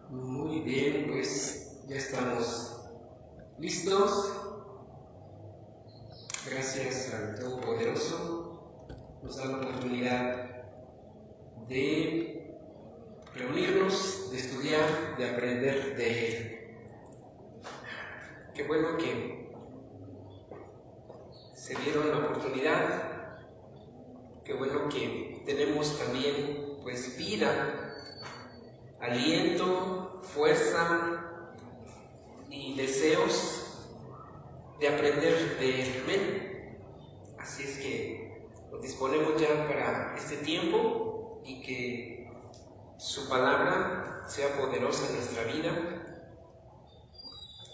Muy bien, pues ya estamos listos. Gracias al Todopoderoso nos da la oportunidad de reunirnos, de estudiar, de aprender de Él. Qué bueno que se dieron la oportunidad. Qué bueno que tenemos también pues vida, aliento, fuerza y deseos de aprender de Él. Así es que nos disponemos ya para este tiempo y que su palabra sea poderosa en nuestra vida,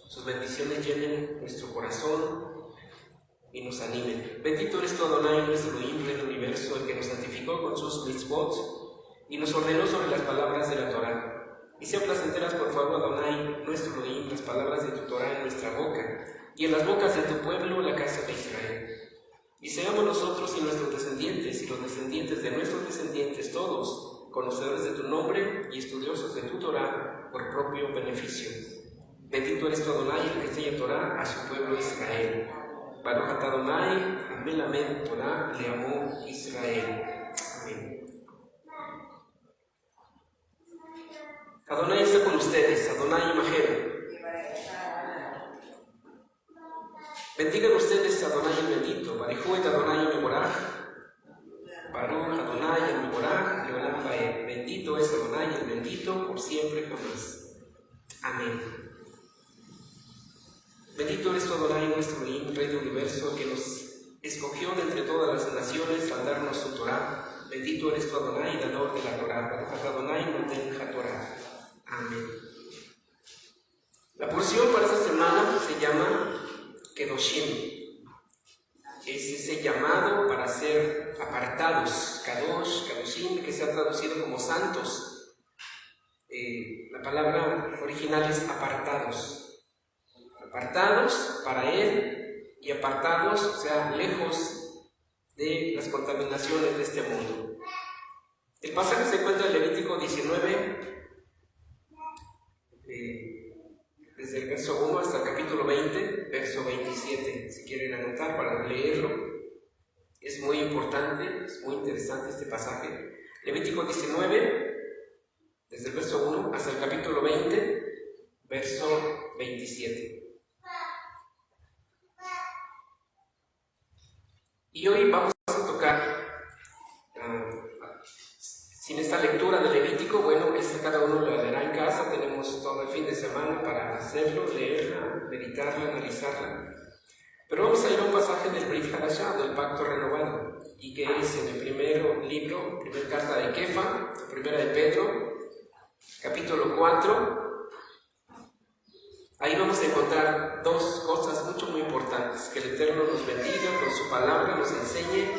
sus bendiciones llenen nuestro corazón y nos animen. Bendito eres tú, Adonai, nuestro Elohim del universo, el que nos santificó con sus mitzvot y nos ordenó sobre las palabras de la Torá. Y sean placenteras, por favor, Adonai, nuestro Elohim, las palabras de tu Torá en nuestra boca y en las bocas de tu pueblo, la casa de Israel. Y seamos nosotros y nuestros descendientes y los descendientes de nuestros descendientes, todos conocedores de tu nombre y estudiosos de tu Torá por propio beneficio. Bendito eres tú, Adonai, el que enseña Torá a su pueblo Israel. Baruch atah Adonai, amén, amén, Torá le amó Israel. Amén. Adonai está con ustedes, Adonai Imajero. Bendigan ustedes a Adonai el bendito, Baruch et Adonai Mevorach, Baruch Adonai el Mevorach, Leolam Vaed. Bendito es Adonai el bendito, por siempre jamás. Amén. Bendito eres tú, Adonai, nuestro Rey del universo, que nos escogió de entre todas las naciones al darnos su Torá. Bendito eres tú, Adonai, dador de la Torá. Baruch atah Adonai noten haTorá. Amén. La porción para esta semana se llama Kedoshim. Es ese llamado para ser apartados, Kadosh, Kadoshim, que se ha traducido como santos. La palabra original es apartados. Apartados para Él y apartados, o sea, lejos de las contaminaciones de este mundo. El pasaje se encuentra en Levítico 19, desde el verso 1 hasta el capítulo 20, verso 27, si quieren anotar para leerlo. Es muy importante, es muy interesante este pasaje. Levítico 19, desde el verso 1 hasta el capítulo 20, verso 27. Y hoy vamos a tocar, sin esta lectura de Levítico, bueno, cada uno lo leerá en casa, tenemos todo el fin de semana para hacerlo, leerla, meditarla, analizarla. Pero vamos a ir a un pasaje del Brit Hadashah, del Pacto Renovado, y que es en el primer libro, primera carta de Kefa, primera de Pedro, capítulo 4. Ahí vamos a encontrar dos cosas muy importantes: que el Eterno nos bendiga con su palabra, nos enseñe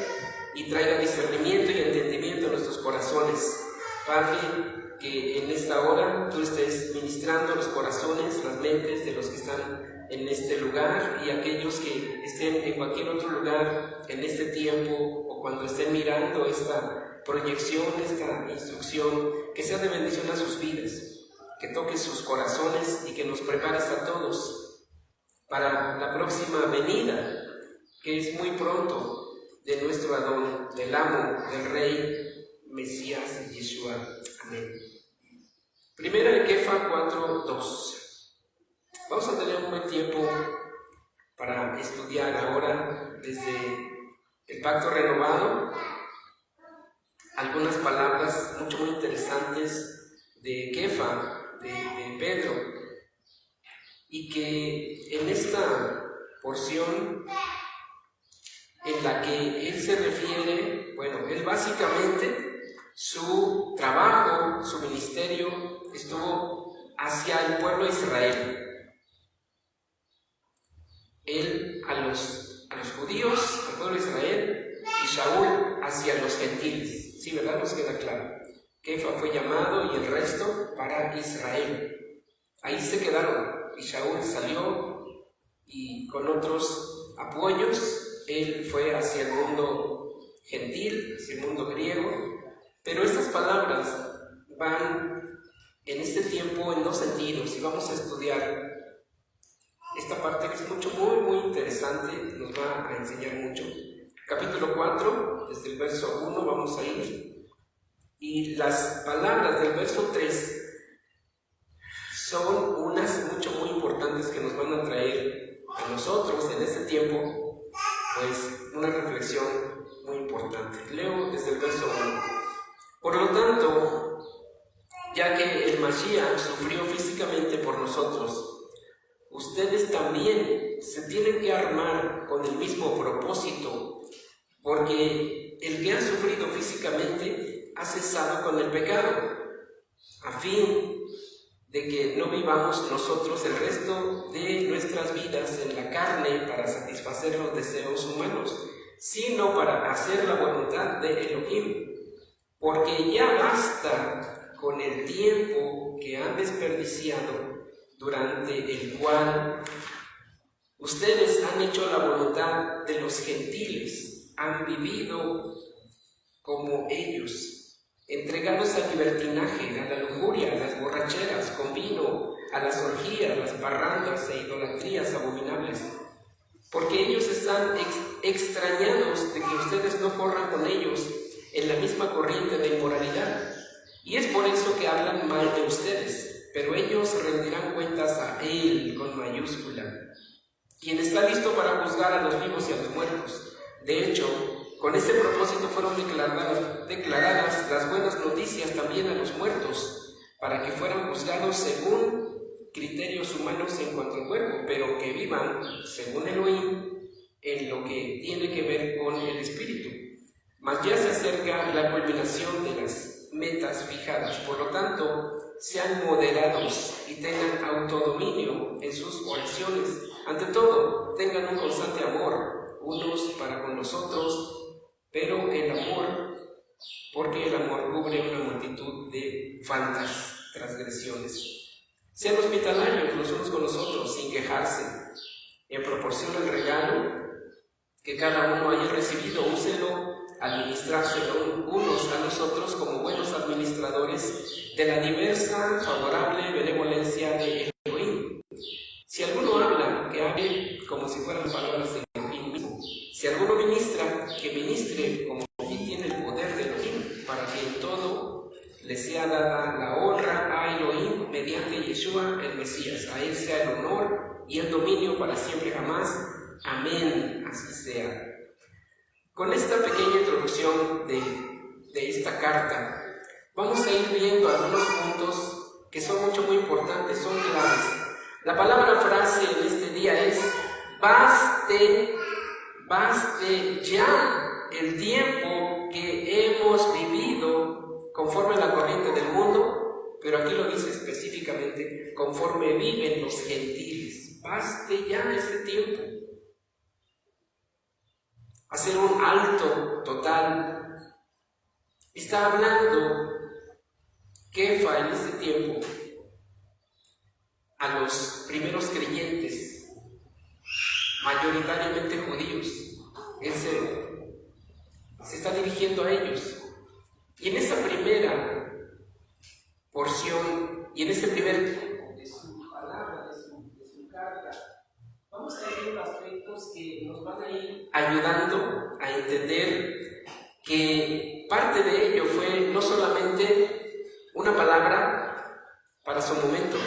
y traiga discernimiento y entendimiento a nuestros corazones. Padre, que en esta hora tú estés ministrando los corazones, las mentes de los que están en este lugar y aquellos que estén en cualquier otro lugar en este tiempo o cuando estén mirando esta proyección, esta instrucción, que sea de bendición a sus vidas. Que toques sus corazones y que nos prepares a todos para la próxima venida, que es muy pronto, de nuestro Adón, del amo, del Rey, Mesías Yeshua. Amén. Primera de Kefa 4:2. Vamos a tener un buen tiempo para estudiar ahora desde el Pacto Renovado algunas palabras muy interesantes de Kefa, de Pedro, y que en esta porción en la que él se refiere, bueno, él básicamente su trabajo, su ministerio estuvo hacia el pueblo de Israel. Él a los judíos, al pueblo de Israel, y Shaul hacia los gentiles. Sí, ¿verdad? Nos queda claro. Kefa fue llamado y el resto para Israel. Ahí se quedaron y Shaul salió y con otros apoyos él fue hacia el mundo gentil, hacia el mundo griego. Pero estas palabras van en este tiempo en dos sentidos, y vamos a estudiar esta parte que es muy interesante, nos va a enseñar mucho. Capítulo 4, desde el verso 1 vamos a ir, y las palabras del verso 3 son unas muy importantes que nos van a traer a nosotros en este tiempo, pues una reflexión muy importante. Leo desde el verso 1. Por lo tanto, ya que el Mashiach sufrió físicamente por nosotros, ustedes también se tienen que armar con el mismo propósito, porque el que ha sufrido físicamente ha cesado con el pecado, a fin de que no vivamos nosotros el resto de nuestras vidas en la carne para satisfacer los deseos humanos, sino para hacer la voluntad de Elohim, porque ya basta con el tiempo que han desperdiciado, durante el cual ustedes han hecho la voluntad de los gentiles, han vivido como ellos, entregados al libertinaje, a la lujuria, a las borracheras con vino, a las orgías, las parrandas e idolatrías abominables, porque ellos están extrañados de que ustedes no corran con ellos en la misma corriente de inmoralidad, y es por eso que hablan mal de ustedes. Pero ellos rendirán cuentas a Él con mayúscula, quien está listo para juzgar a los vivos y a los muertos. De hecho, con ese propósito fueron declaradas las buenas noticias también a los muertos, para que fueran juzgados según criterios humanos en cuanto al cuerpo, pero que vivan según Elohim en lo que tiene que ver con el espíritu. Mas ya se acerca la culminación de las metas fijadas, por lo tanto, sean moderados y tengan autodominio en sus oraciones. Ante todo, tengan un constante amor, unos para con los otros, pero el amor, porque el amor cubre una multitud de faltas, transgresiones. Sean hospitalarios los unos con los otros, sin quejarse. En proporción al regalo que cada uno haya recibido, úselo administrárselo unos a los otros como buenos administradores de la diversa, favorable benevolencia de Elohim. Si alguno habla, que hable como si fueran palabras de Elohim mismo. Si alguno ministra, que ministre como quien tiene el poder de Elohim, para que en todo le sea dada la honra a Elohim mediante Yeshua el Mesías. A él sea el honor y el dominio para siempre jamás. Amén, así sea. Con esta pequeña introducción de esta carta, vamos a ir viendo algunos puntos que son muy importantes, son claves. La palabra frase en este día es: baste ya el tiempo que hemos vivido conforme a la corriente del mundo, pero aquí lo dice específicamente, conforme viven los gentiles. Baste ya ese tiempo. Hacer un alto total. Está hablando Kefa en este tiempo a los primeros creyentes, mayoritariamente judíos. Él se está dirigiendo a ellos. Y en esa primera porción, y en ese primer de su palabra, de su carta, vamos a ver aspectos que nos van a ir ayudando a entender que parte de ello fue no solamente una palabra para su momento,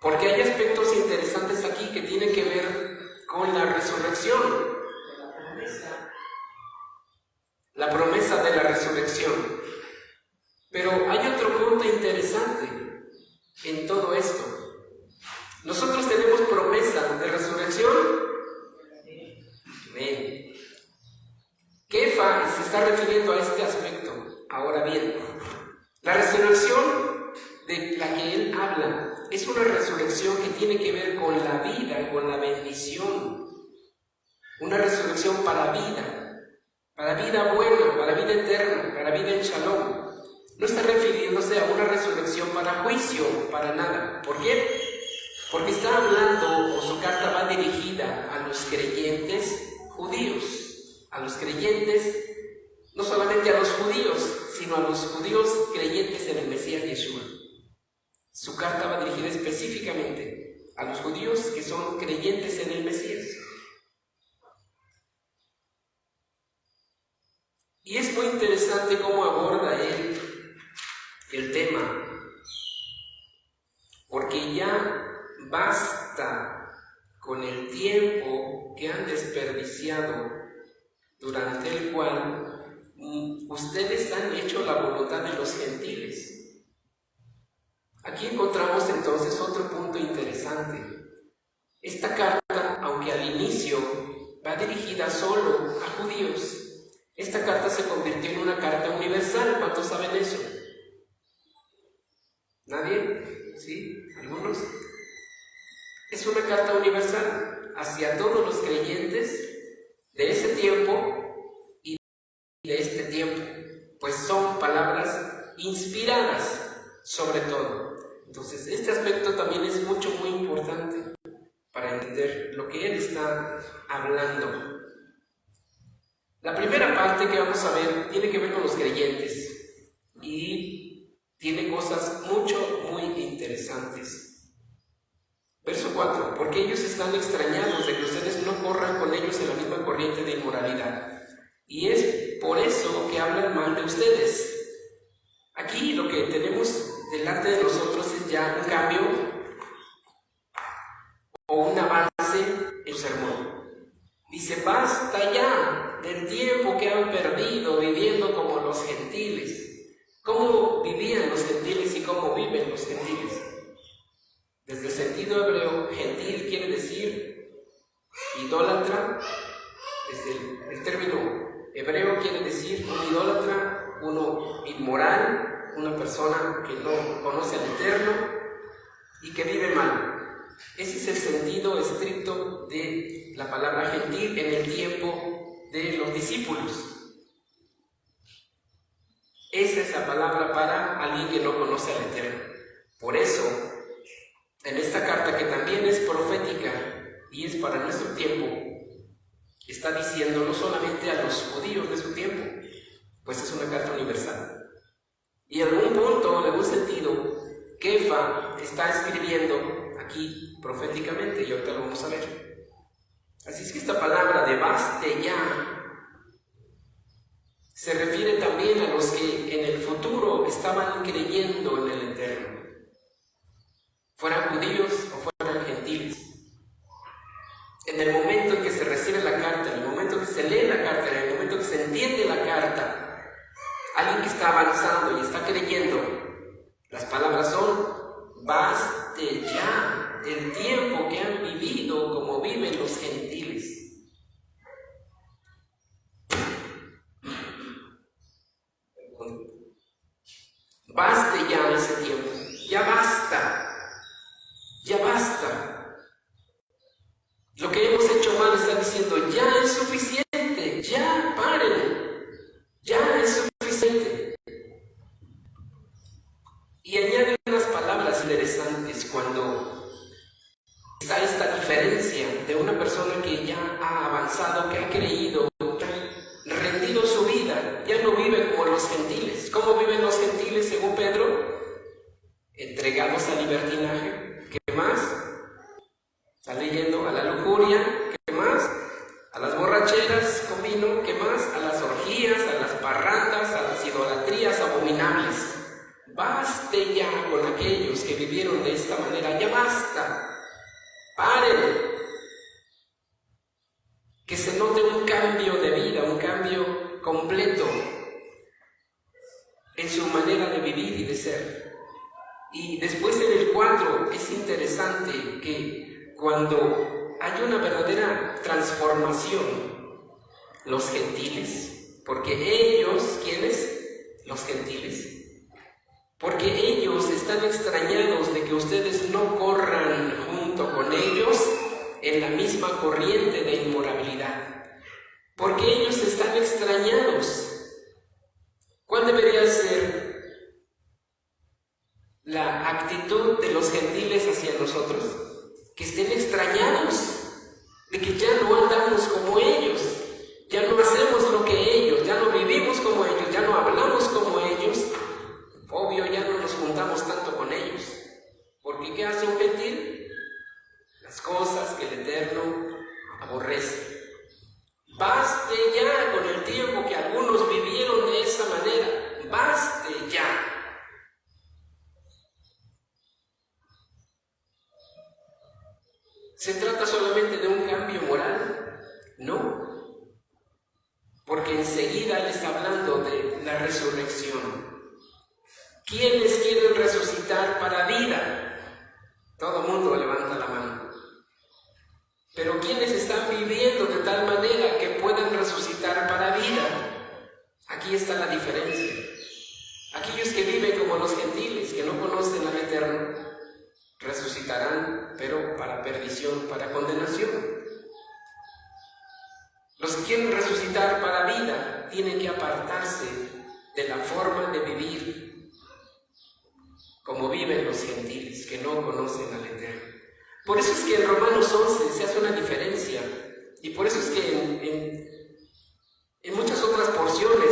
porque hay aspectos interesantes aquí que tienen que ver con la resurrección, con la promesa de la resurrección. Pero hay otro punto interesante en todo esto. Nosotros tenemos promesa de resurrección. Amén. Kefa se está refiriendo a este aspecto. Ahora bien, la resurrección de la que él habla es una resurrección que tiene que ver con la vida y con la bendición. Una resurrección para vida buena, para vida eterna, para vida en shalom. No está refiriéndose a una resurrección para juicio, para nada. ¿Por qué? Porque está hablando, o su carta va dirigida a los creyentes judíos, a los creyentes, no solamente a los judíos, sino a los judíos creyentes en el Mesías Yeshua. específicamente a los judíos que son creyentes en el Mesías. Y es muy interesante cómo aborda él el tema, porque ya basta con el tiempo que han desperdiciado, durante el cual ustedes han hecho la voluntad de los gentiles. Aquí encontramos entonces otro punto interesante. Esta carta, aunque al inicio va dirigida solo a judíos, esta carta se convirtió en una carta universal. ¿Cuántos saben eso? ¿Nadie? ¿Sí? ¿Algunos? Es una carta universal hacia todos los creyentes de ese tiempo y de este tiempo, pues son palabras inspiradas sobre todo. Entonces, este aspecto también es muy importante para entender lo que él está hablando. La primera parte que vamos a ver tiene que ver con los creyentes y tiene cosas muy interesantes. Verso 4, porque ellos están extrañados de que ustedes no corran con ellos en la misma corriente de inmoralidad. Y es por eso que hablan mal de ustedes. Aquí lo que tenemos delante de nosotros es ya un cambio o un avance en su sermón. Dice, basta ya del tiempo que han perdido viviendo como los gentiles. ¿Cómo vivían los gentiles y cómo viven los gentiles? Desde el sentido hebreo, gentil quiere decir idólatra. Desde el término hebreo quiere decir un idólatra, uno inmoral, una persona que no conoce al Eterno y que vive mal. Ese es el sentido estricto de la palabra gentil en el tiempo de los discípulos. Esa es la palabra para alguien que no conoce al Eterno. Por eso, en esta carta, que también es profética y es para nuestro tiempo, está diciendo no solamente a los judíos de su tiempo, pues es una carta universal. Y en algún punto, en algún sentido, Kefa está escribiendo aquí proféticamente, y ahorita lo vamos a ver. Así es que esta palabra de baste ya se refiere también a los que en el futuro estaban creyendo en el Eterno, fueran judíos o fueran gentiles. En el momento en que se recibe la carta, en el momento en que se lee la carta, en el momento en que se entiende la carta, alguien que está avanzando y está creyendo, las palabras son: baste ya del tiempo que han vivido como viven los gentiles. Baste ya ese tiempo, ya basta. Ya basta. Lo que hemos hecho mal, está diciendo, ya es suficiente, ya paren, ya es suficiente. Y añade unas palabras interesantes cuando está esta diferencia de una persona que ya ha avanzado, que ha creído, que ha rendido su vida, ya no vive como los gentiles. ¿Cómo viven los gentiles según Pedro? Entregados al libertinaje. ¿Qué más? Está leyendo a la lujuria. ¿Qué más? A las borracheras con vino. ¿Qué más? A las orgías, a las parrandas, a las idolatrías abominables. Baste ya con aquellos que vivieron de esta manera. Ya basta. Paren. Que se note un cambio de vida, un cambio completo en su manera de vivir y de ser. Y después en el 4 es interesante que cuando hay una verdadera transformación, los gentiles, porque ellos, ¿quiénes? Los gentiles, porque ellos están extrañados de que ustedes no corran junto con ellos en la misma corriente de inmoralidad, porque ellos están extrañados. ¿Cuál debería ser la actitud de los gentiles hacia nosotros? Que estén extrañados de que ya no andamos como ellos, ya no hacemos lo que ellos, ya no vivimos como ellos, ya no hablamos como ellos. Obvio, ya no nos juntamos tanto con ellos, porque ¿qué hace un gentil? las cosas que el Eterno aborrece. Baste ya con el tiempo que algunos vivieron de esa manera. Baste ya. ¿Se trata solamente de un cambio moral? No, porque enseguida él está hablando de la resurrección. ¿Quiénes quieren resucitar para vida? Todo el mundo levanta la mano. Pero ¿quiénes están viviendo de tal manera que puedan resucitar para vida? Aquí está la diferencia. Aquellos que viven como los gentiles, que no conocen al Eterno, resucitarán, pero para perdición, para condenación. Los que quieren resucitar para vida tienen que apartarse de la forma de vivir como viven los gentiles, que no conocen al Eterno. Por eso es que en Romanos 11 se hace una diferencia, y por eso es que en muchas otras porciones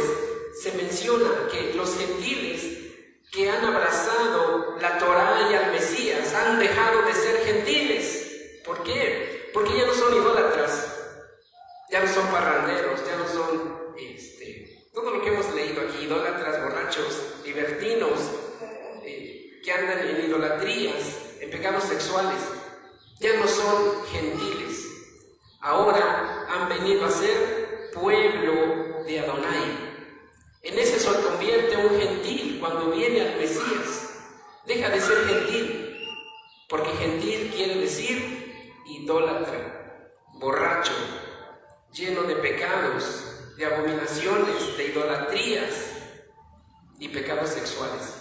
se menciona que los gentiles que han abrazado la Torá y al Mesías han dejado de ser gentiles. ¿Por qué? Porque ya no son idólatras, ya no son parranderos, ya no son todo lo que hemos leído aquí, idólatras, borrachos, libertinos, que andan en idolatrías, en pecados sexuales. Ya no son gentiles, ahora han venido a ser pueblo de Adonai. En ese se convierte un gentil cuando viene al Mesías. Deja de ser gentil, porque gentil quiere decir idólatra, borracho, lleno de pecados, de abominaciones, de idolatrías y pecados sexuales.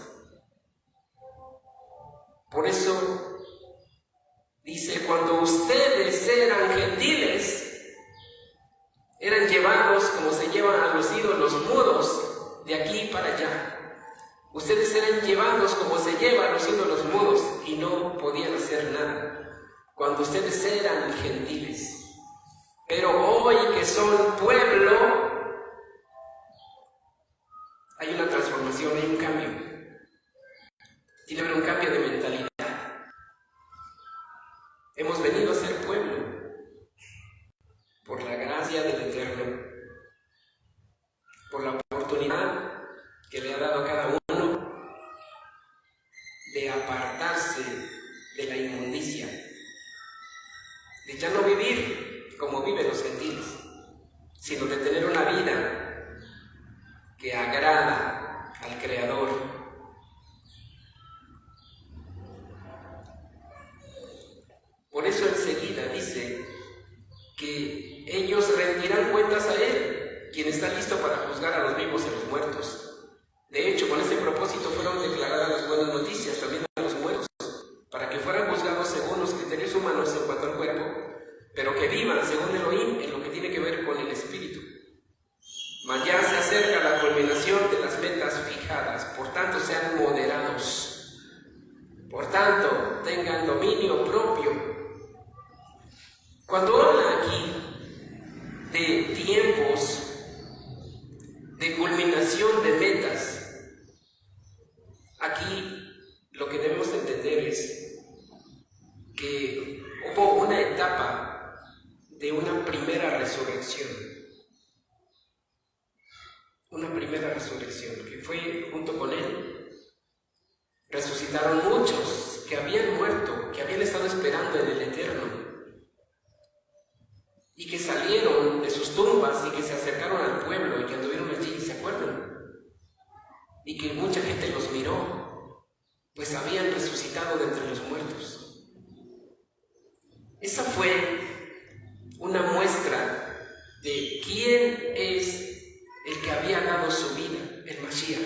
Por eso dice, cuando ustedes eran gentiles, eran llevados como se llevan a los ídolos mudos de aquí para allá. Ustedes eran llevados como se llevan a los ídolos mudos y no podían hacer nada cuando ustedes eran gentiles. Pero hoy que son pueblo, hay una transformación, hay un cambio. Tiene que haber un cambio de mentalidad. Hemos venido a ser pueblo por la gracia del Eterno, por la oportunidad que le ha dado a cada uno de apartarse de la inmundicia, de ya no vivir como viven los gentiles, sino de tener una vida que agrada al Creador. Por eso enseguida dice que ellos rendirán cuentas a Él, quien está listo para juzgar a los vivos y a los muertos. De hecho, con este propósito fueron declaradas las buenas noticias también a los muertos, para que fueran juzgados según los criterios humanos en cuanto al cuerpo, pero que vivan según Elohim en lo que tiene que ver con el espíritu. Mas ya se acerca la culminación de las metas fijadas, por tanto sean moderados, por tanto tengan dominio propio. Cuando habla aquí de tiempos, de culminación de metas, aquí lo que debemos entender es que hubo una etapa de una primera resurrección. Una primera resurrección que fue junto con Él. Resucitaron muchos que habían muerto, que habían estado esperando en el Eterno, y que salieron de sus tumbas y que se acercaron al pueblo y que anduvieron allí, ¿se acuerdan? Y que mucha gente los miró, pues habían resucitado de entre los muertos. Esa fue una muestra de quién es el que había dado su vida, el Mashiach.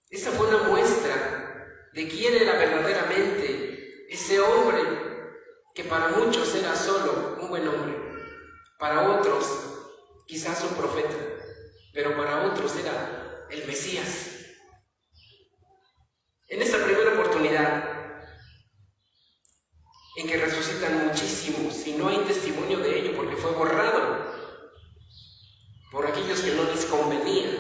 Esa fue una muestra de quién era verdaderamente ese hombre que para muchos era solo un buen hombre. Para otros, quizás un profeta, pero para otros era el Mesías. En esta primera oportunidad, en que resucitan muchísimos, y no hay testimonio de ello porque fue borrado por aquellos que no les convenía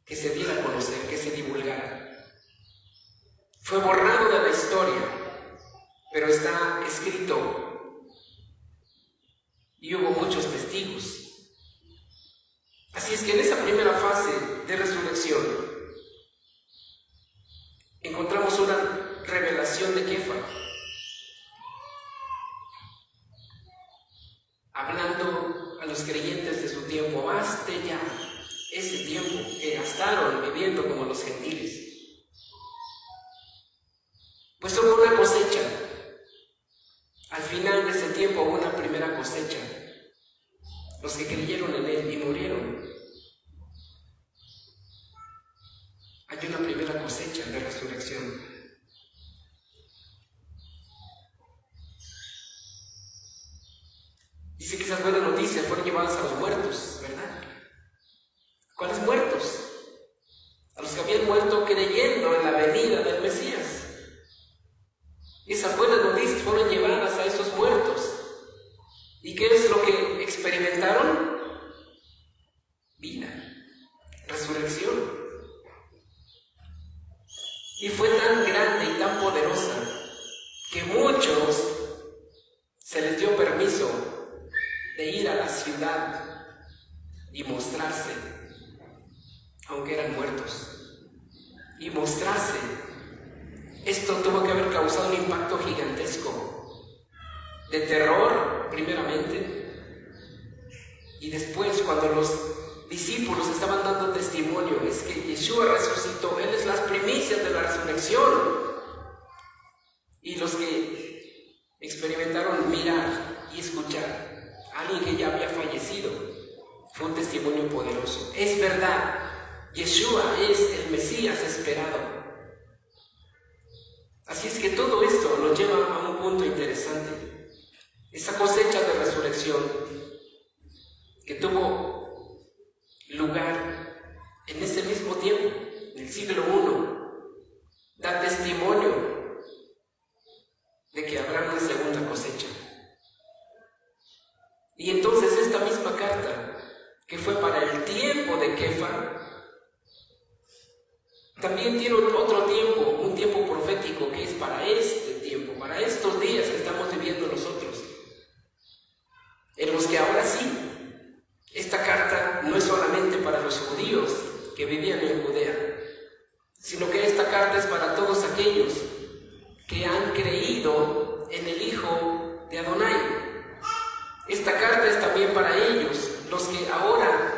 que se diera a conocer, que se divulgara. Fue borrado de la historia, pero está escrito y hubo muchos testigos. Así es que en esa primera fase de resurrección encontramos una revelación de Kefa, hablando a los creyentes de su tiempo. Baste ya ese tiempo que gastaron viviendo como los gentiles, pues hubo una cosecha. Al final de ese tiempo hubo una primera cosecha, los que creyeron en Él y murieron. Hay una primera cosecha de resurrección. Dice que esas buenas noticias fueron llevadas a los muertos, ¿verdad? ¿Cuáles muertos? A los que habían muerto creyendo en la venida del Mesías. Esas buenas noticias fueron llevadas a esos muertos. ¿Y qué es lo que experimentaron? Vida, resurrección. Y fue tan grande y tan poderosa que muchos se les dio permiso de ir a la ciudad y mostrarse, aunque eran muertos, y mostrarse. Esto tuvo que haber causado un impacto gigantesco de terror, primeramente, y después, cuando los discípulos estaban dando testimonio, es que Yeshua resucitó, Él es las primicias de la resurrección. Y los que experimentaron mirar y escuchar a alguien que ya había fallecido, fue un testimonio poderoso. Es verdad, Yeshua es el Mesías esperado. Así es que todo esto nos lleva a un punto interesante. Esa cosecha de resurrección que tuvo lugar en ese mismo tiempo, en el siglo I, da testimonio de que habrá una segunda cosecha. Y entonces esta misma carta, que fue para el tiempo de Kefa, también tiene otro tiempo, un tiempo profético que es para este tiempo, para estos días que estamos viviendo nosotros, en los que ahora sí, esta carta no es solamente para los judíos que vivían en Judea, sino que esta carta es para todos aquellos que han creído en el Hijo de Adonai. Esta carta es también para ellos, los que ahora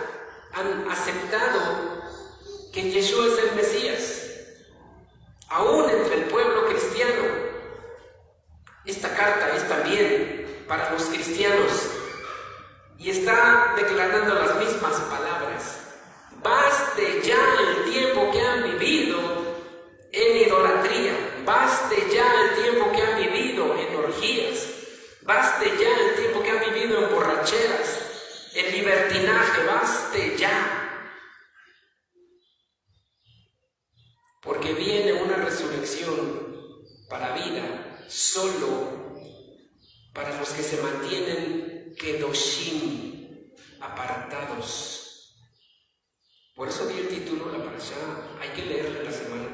han aceptado que Yeshua es el Mesías, aún entre el pueblo cristiano. Esta carta es también para los cristianos y está declarando las mismas palabras. Baste ya el tiempo que han vivido en idolatría, baste ya el tiempo que han vivido en orgías, baste ya el tiempo que han vivido en borracheras, en libertinaje, baste ya. Porque viene una resurrección para vida solo para los que se mantienen kedoshim, apartados. Por eso di el título, la parashá, hay que leerla en la semana.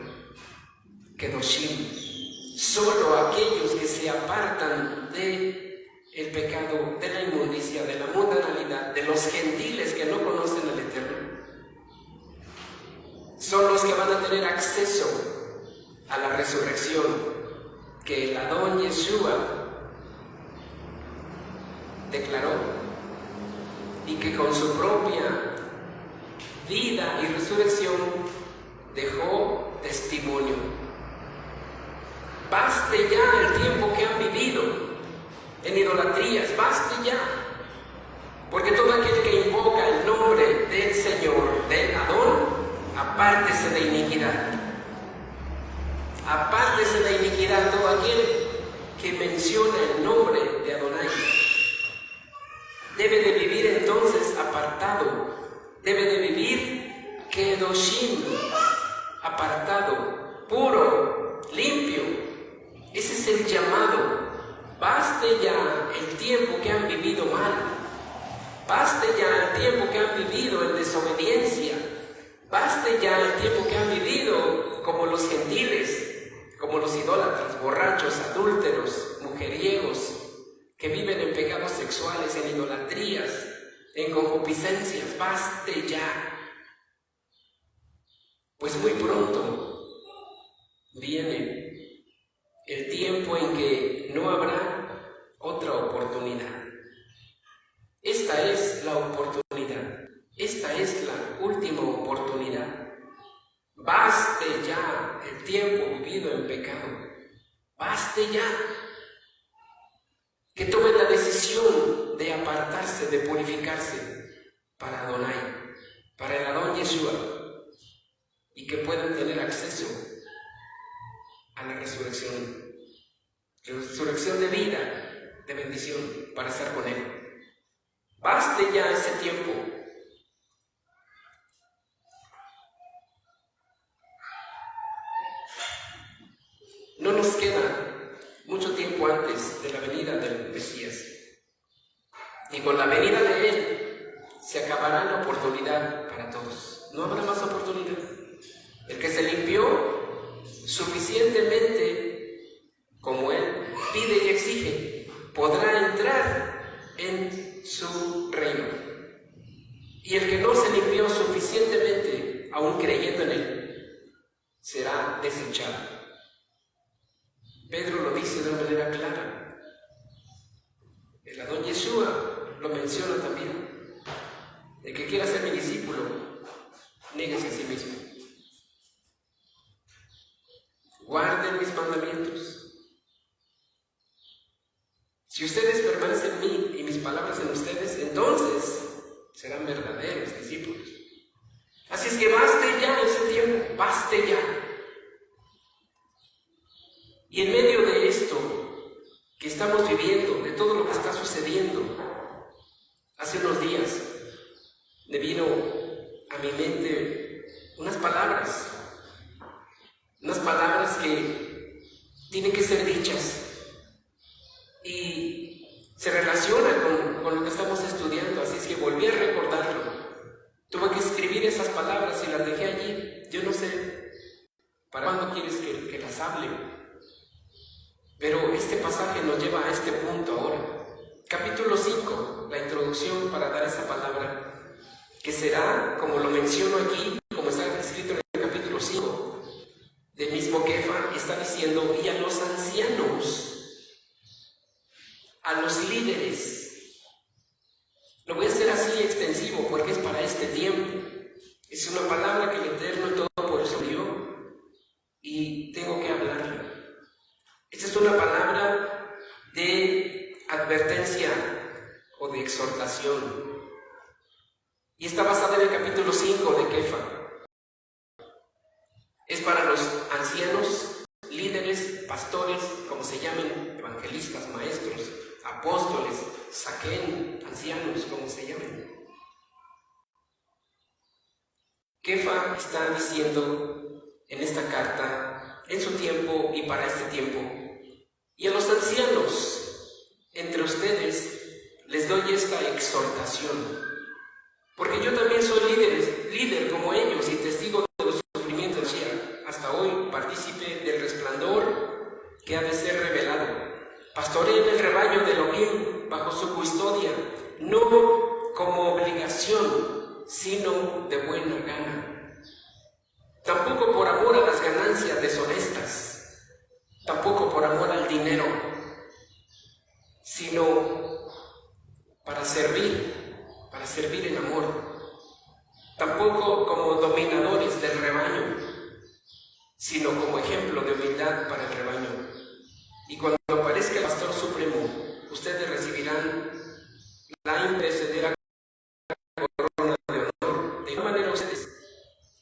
Kedoshim, solo aquellos que se apartan de el pecado, de la inmundicia, de la mundanalidad, de los gentiles que no conocen al Eterno, son los que van a tener acceso a la resurrección que el Adón Yeshua declaró y que con su propia vida y resurrección dejó testimonio. Baste ya el tiempo que han vivido en idolatrías, baste ya, porque todo aquel que invoca el nombre del Señor, del Adón, apártese de iniquidad. Apártese de iniquidad todo aquel que menciona el nombre de Adonai. Debe de vivir entonces apartado. Debe de vivir kedoshim, apartado, puro, limpio. Ese es el llamado. Baste ya el tiempo que han vivido mal. Baste ya el tiempo que han vivido en desobediencia. Baste ya el tiempo que han vivido como los gentiles, como los idólatras, borrachos, adúlteros, mujeres mujeriegos, que viven en pecados sexuales, en idolatrías, en concupiscencias. Baste ya. Pues muy pronto viene el tiempo en que no habrá otra oportunidad. Esta es la oportunidad. Esta es la última oportunidad. Baste ya el tiempo vivido en pecado. Baste ya. Que tomen la decisión de apartarse, de purificarse para Adonai, para el Adón Yeshua, y que puedan tener acceso a la resurrección de vida, de bendición, para estar con Él. Baste ya ese tiempo. No nos queda mucho tiempo antes de la venida del Mesías. Y con la venida de Él se acabará la oportunidad para todos. No habrá más oportunidad. El que se limpió suficientemente como Él pide y exige, podrá entrar en su reino. Y el que no se limpió suficientemente, aún creyendo en Él, será desechado. Pedro lo dice de una manera clara. El Adón Yeshua lo menciona también. El que quiera ser mi discípulo, néguese a sí mismo. Guarden mis mandamientos. Si ustedes permanecen en mí y mis palabras en ustedes, entonces serán verdaderos discípulos. Así es que baste ya ese tiempo, baste ya. Y en medio de esto que estamos viviendo, de todo lo que está sucediendo, hace unos días me vino a mi mente unas palabras que tienen que ser dichas y se relacionan con lo que estamos estudiando, así es que volví a recordarlo. Tuve que escribir esas palabras y las dejé allí. Yo no sé para cuándo quieres que las hable. Pero este pasaje nos lleva a este punto ahora. Capítulo 5, la introducción para dar esa palabra, que será, como lo menciono aquí, como está escrito en el capítulo 5, del mismo Kefa, está diciendo, y a los ancianos, a los líderes. Lo voy a hacer así extensivo porque es para este tiempo. Es una palabra que el Eterno Todopoderoso dio y tengo que hablarla. Esta es una palabra de advertencia o de exhortación. Y está basada en el capítulo 5 de Kefa. Es para los ancianos, líderes, pastores, como se llamen, evangelistas, maestros, apóstoles, saquén, ancianos, como se llamen. Kefa está diciendo en esta carta, en su tiempo y para este tiempo, y a los ancianos entre ustedes les doy esta exhortación, porque yo también soy líder como ellos y testigo de los sufrimientos, hasta hoy partícipe del resplandor que ha de ser revelado. Pastoreen el rebaño de Elohim bajo su custodia, no como obligación, sino de buena gana. Tampoco por amor a las ganancias deshonestas, tampoco por amor al dinero, sino para servir en amor. Tampoco como dominadores del rebaño, sino como ejemplo de humildad para el rebaño. Y cuando aparezca el Pastor Supremo, ustedes recibirán la imperecedera corona de honor. De igual manera ustedes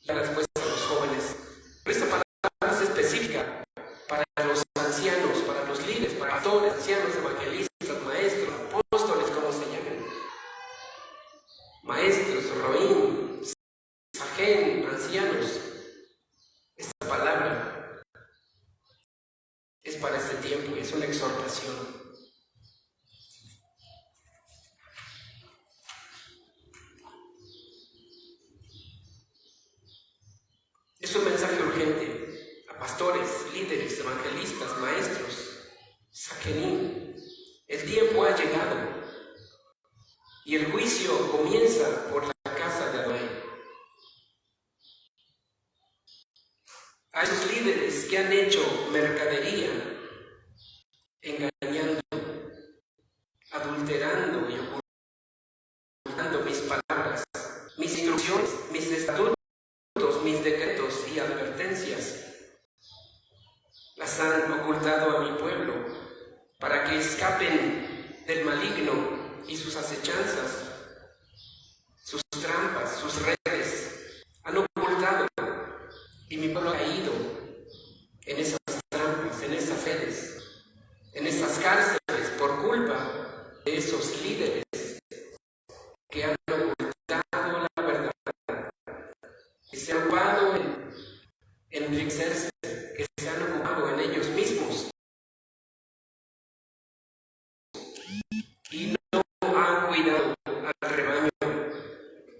la respuesta a los jóvenes. Pero esta palabra es específica para los ancianos, para los líderes, para pastores, ancianos, evangelistas, maestros, apóstoles, como se llamen. Maestros, roín, sajén, ancianos. Esta palabra es para este tiempo y es una exhortación. Es un mensaje urgente a pastores, líderes, evangelistas, maestros, Saquenim. El tiempo ha llegado y el juicio comienza por la casa de Adonai. A esos líderes que han hecho mercadería, engañando, adulterando y ocultando mis palabras, mis instrucciones, mis estatutos, mis decretos y advertencias, las han ocultado a mi pueblo para que escapen del maligno y sus acechanzas, sus trampas, sus redes. Han ocultado y mi pueblo ha caído en esas trampas, en esas redes, en esas cárceles por culpa de esos líderes que han ocultado la verdad, que se han ocupado en enriquecerse, que se han ocupado en ellos mismos y no han cuidado al rebaño,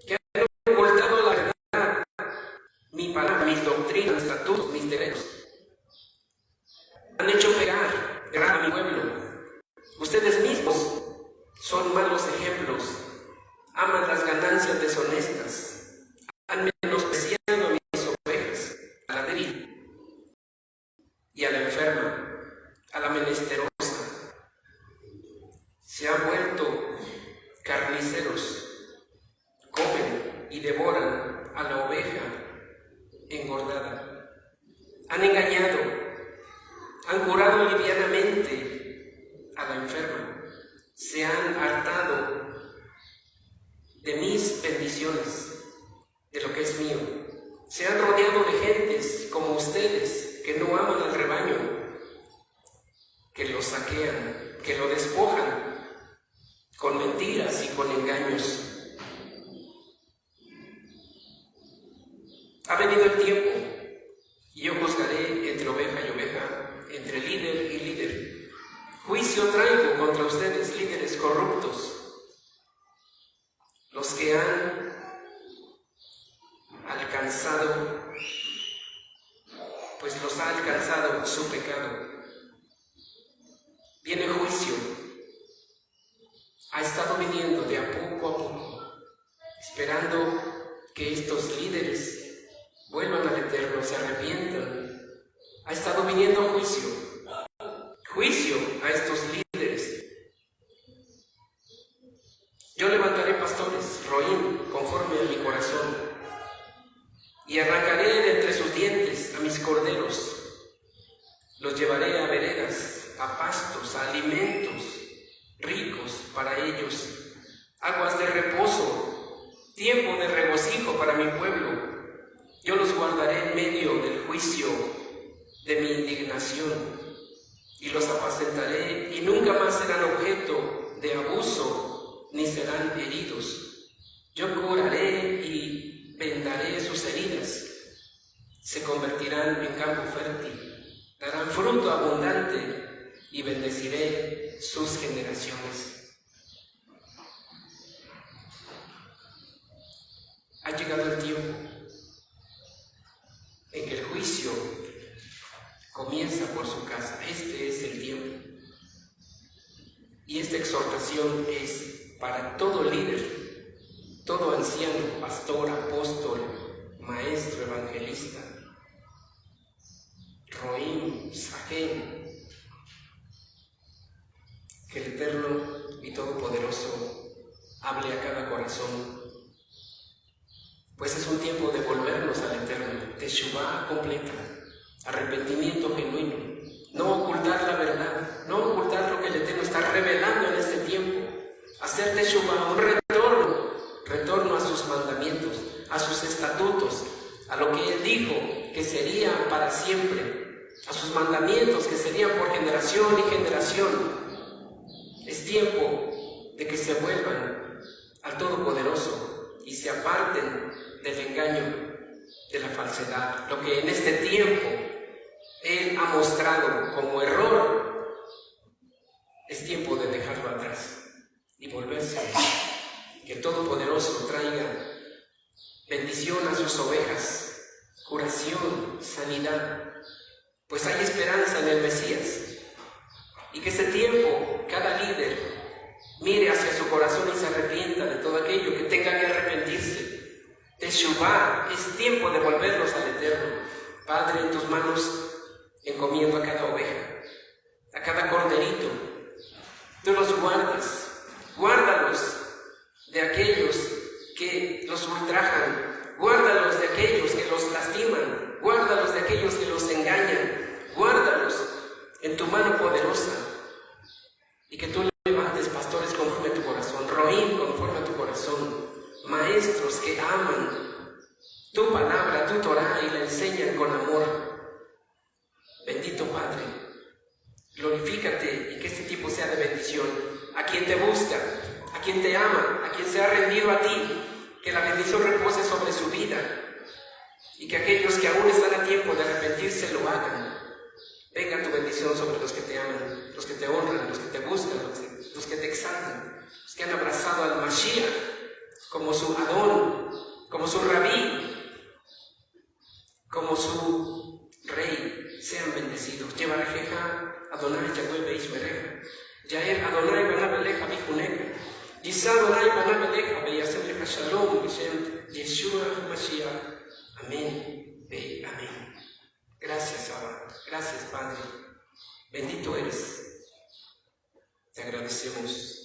que han ocultado la verdad, mi palabra, mis doctrinas, mis estatutos, mis derechos. Han hecho pegar a mi pueblo. Ustedes mismos son malos ejemplos. Aman las ganancias deshonestas. Han menospreciado a mis ovejas, a la débil y a la enferma, a la menesterosa. Se han vuelto carniceros. Comen y devoran a la oveja engordada. Han engañado, han curado livianamente a la enferma. Se han hartado de mis bendiciones, de lo que es mío. Se han rodeado de gentes como ustedes que no aman al rebaño, que lo saquean, que lo despojan con mentiras y con engaños. Ha venido el tiempo y yo juzgaré entre oveja y oveja, entre líder y líder. Juicio traigo contra ustedes, líderes corruptos, los que han alcanzado, pues los ha alcanzado su pecado. Viene juicio, ha estado viniendo de a poco, esperando que estos líderes vuelvan al Eterno, se arrepientan. Ha estado viniendo juicio a estos líderes. Yo levantaré pastores, roín, conforme a mi corazón, y arrancaré de entre sus dientes a mis corderos. Los llevaré a veredas, a pastos, a alimentos ricos para ellos, aguas de reposo, tiempo de regocijo para mi pueblo. Yo los guardaré en medio del juicio de mi indignación y los apacentaré y nunca más serán objeto de abuso ni serán heridos. Yo curaré y vendaré sus heridas. Se convertirán en campo fértil, darán fruto abundante y bendeciré sus generaciones. Ha llegado el tiempo en que el juicio comienza por su casa. Este es el tiempo. Y esta exhortación es para todo líder, todo anciano, pastor, apóstol, maestro, evangelista, roín, sajén. Que el Eterno y Todopoderoso hable a cada corazón, pues es un tiempo de volvernos al Eterno, teshuvá completa, arrepentimiento genuino, no ocultar la verdad, no ocultar lo que el Eterno está revelando en este tiempo, hacer teshuvá, un retorno a sus mandamientos, a sus estatutos, a lo que Él dijo que sería para siempre, a sus mandamientos que serían por generación y generación. Es tiempo de que se vuelvan al Todopoderoso y se aparten del engaño, de la falsedad, lo que en este tiempo Él ha mostrado como error. Es tiempo de dejarlo atrás y volverse, que el Todopoderoso traiga bendición a sus ovejas, curación, sanidad, pues hay esperanza en el Mesías. Y y que ese tiempo cada líder mire hacia su corazón y se arrepienta de todo aquello que tenga que arrepentirse. Teshuvá, es tiempo de volverlos al Eterno. Padre, en tus manos encomiendo a cada oveja, a cada corderito. Tú los guardas, guárdalos de aquellos que los ultrajan, guárdalos de aquellos que los lastiman, guárdalos de aquellos que los engañan, guárdalos en tu mano poderosa, y que tú levantes pastores conforme a tu corazón, roín conforme a tu corazón, maestros que aman tu palabra, tu Torah, y la enseñan con amor. Bendito Padre, glorifícate y que este tiempo sea de bendición a quien te busca, a quien te ama, a quien se ha rendido a ti. Que la bendición repose sobre su vida y que aquellos que aún están a tiempo de arrepentirse lo hagan. Venga tu bendición sobre los que te aman, los que te honran, los que te buscan, los que te exaltan, los que han abrazado al Mashiach como su Adón, como su Rabí, como su Rey. Sean bendecidos. Yevarejeja Adonai Yahweh Beishmereja, Yair Adonai Banabeleja Bijuneja, Yisá Adonai Banabeleja Beyasem Leja Shalom Beshem Yeshua HaMashiach. Amén. Amén. Gracias, Abba. Gracias, Padre. Bendito eres. Te agradecemos.